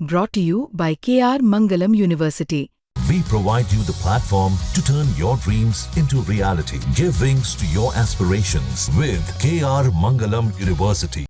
Brought to you by KR Mangalam University. We provide you the platform to turn your dreams into reality. Give wings to your aspirations with KR Mangalam University.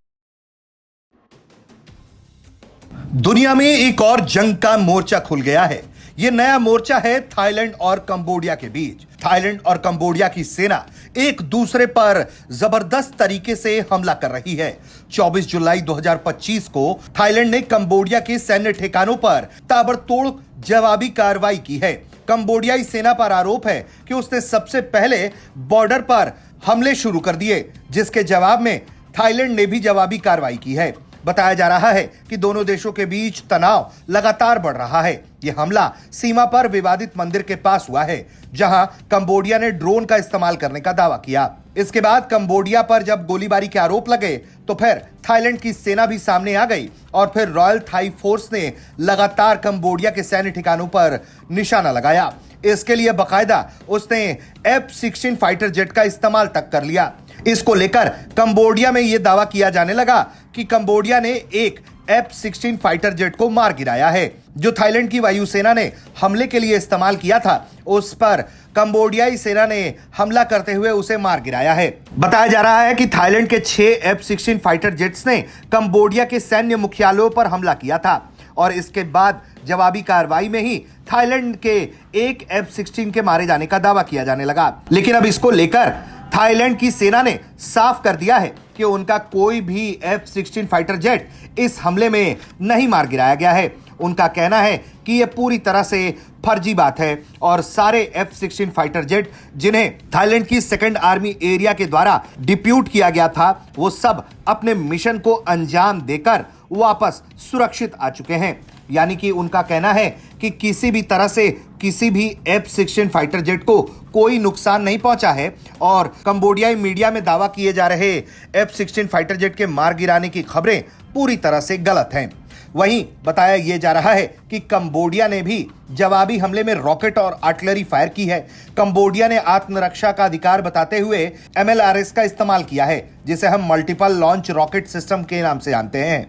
दुनिया में एक और जंग का मोर्चा खुल गया है। यह नया मोर्चा है थाईलैंड और कंबोडिया के बीच। थाईलैंड और कंबोडिया की सेना एक दूसरे पर जबरदस्त तरीके से हमला कर रही है। 24 जुलाई 2025 को थाईलैंड ने कंबोडिया के सैन्य ठिकानों पर ताबड़तोड़ जवाबी कार्रवाई की है। कंबोडियाई सेना पर आरोप है कि उसने सबसे पहले बॉर्डर पर हमले शुरू कर दिए, जिसके जवाब में थाईलैंड ने भी जवाबी कार्रवाई की है। बताया जा रहा है कि दोनों देशों के बीच तनाव लगातार बढ़ रहा है। यह हमला सीमा पर विवादित मंदिर के पास हुआ है, जहां कंबोडिया ने ड्रोन का इस्तेमाल करने का दावा किया। इसके बाद कंबोडिया पर जब गोलीबारी के आरोप लगे तो फिर थाईलैंड की सेना भी सामने आ गई और फिर रॉयल थाई फोर्स ने लगातार कंबोडिया के सैन्य ठिकानों पर निशाना लगाया। इसके लिए बकायदा उसने F-16 फाइटर जेट का इस्तेमाल तक कर लिया। इसको लेकर कंबोडिया में यह दावा किया जाने लगा कि कंबोडिया ने एक F-16 फाइटर जेट को मार गिराया है, जो थाईलैंड की वायुसेना ने हमले के लिए इस्तेमाल किया था। उस पर कंबोडियाई सेना ने हमला करते हुए उसे मार गिराया है। बताया जा रहा है कि थाईलैंड के 6 F-16 फाइटर जेट्स ने कंबोडिया के सैन्य मुख्यालयों पर हमला किया था और इसके बाद जवाबी कार्रवाई में ही थाईलैंड के एक F-16 के मारे जाने का दावा किया जाने लगा। लेकिन अब इसको लेकर थाईलैंड की सेना ने साफ कर दिया है कि उनका कोई भी F-16 फाइटर जेट इस हमले में नहीं मार गिराया गया है। उनका कहना है कि यह पूरी तरह से फर्जी बात है और सारे F-16 फाइटर जेट जिन्हें थाईलैंड की सेकंड आर्मी एरिया के द्वारा डिप्यूट किया गया था, वो सब अपने मिशन को अंजाम देकर वापस सुरक्षित आ चुके हैं। यानी कि उनका कहना है कि किसी भी तरह से किसी भी F-16 फाइटर जेट को कोई नुकसान नहीं पहुंचा है और कंबोडियाई मीडिया में दावा किए जा रहे F-16 फाइटर जेट के मार गिराने की खबरें पूरी तरह से गलत हैं। वहीं बताया यह जा रहा है कि कंबोडिया ने भी जवाबी हमले में रॉकेट और आर्टिलरी फायर की है। कंबोडिया ने आत्मरक्षा का अधिकार बताते हुए MLRS का इस्तेमाल किया है, जिसे हम मल्टीपल लॉन्च रॉकेट सिस्टम के नाम से जानते हैं।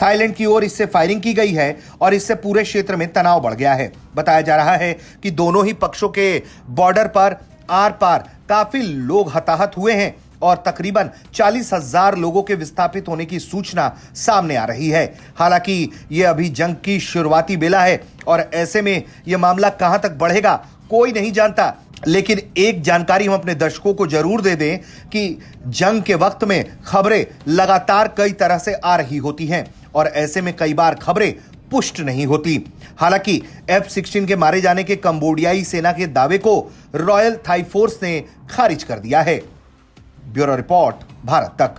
थाईलैंड की ओर इससे फायरिंग की गई है और इससे पूरे क्षेत्र में तनाव बढ़ गया है। बताया जा रहा है कि दोनों ही पक्षों के बॉर्डर पर आर पार काफी लोग हताहत हुए हैं और तकरीबन 40,000 लोगों के विस्थापित होने की सूचना सामने आ रही है। हालांकि यह अभी जंग की शुरुआती बेला है और ऐसे में यह मामला कहां तक बढ़ेगा कोई नहीं जानता। लेकिन एक जानकारी हम अपने दर्शकों को जरूर दे दें कि जंग के वक्त में खबरें लगातार कई तरह से आ रही होती हैं और ऐसे में कई बार खबरें पुष्ट नहीं होती। हालांकि F-16 के मारे जाने के कंबोडियाई सेना के दावे को रॉयल थाई फोर्स ने खारिज कर दिया है। ब्यूरो रिपोर्ट, भारत तक।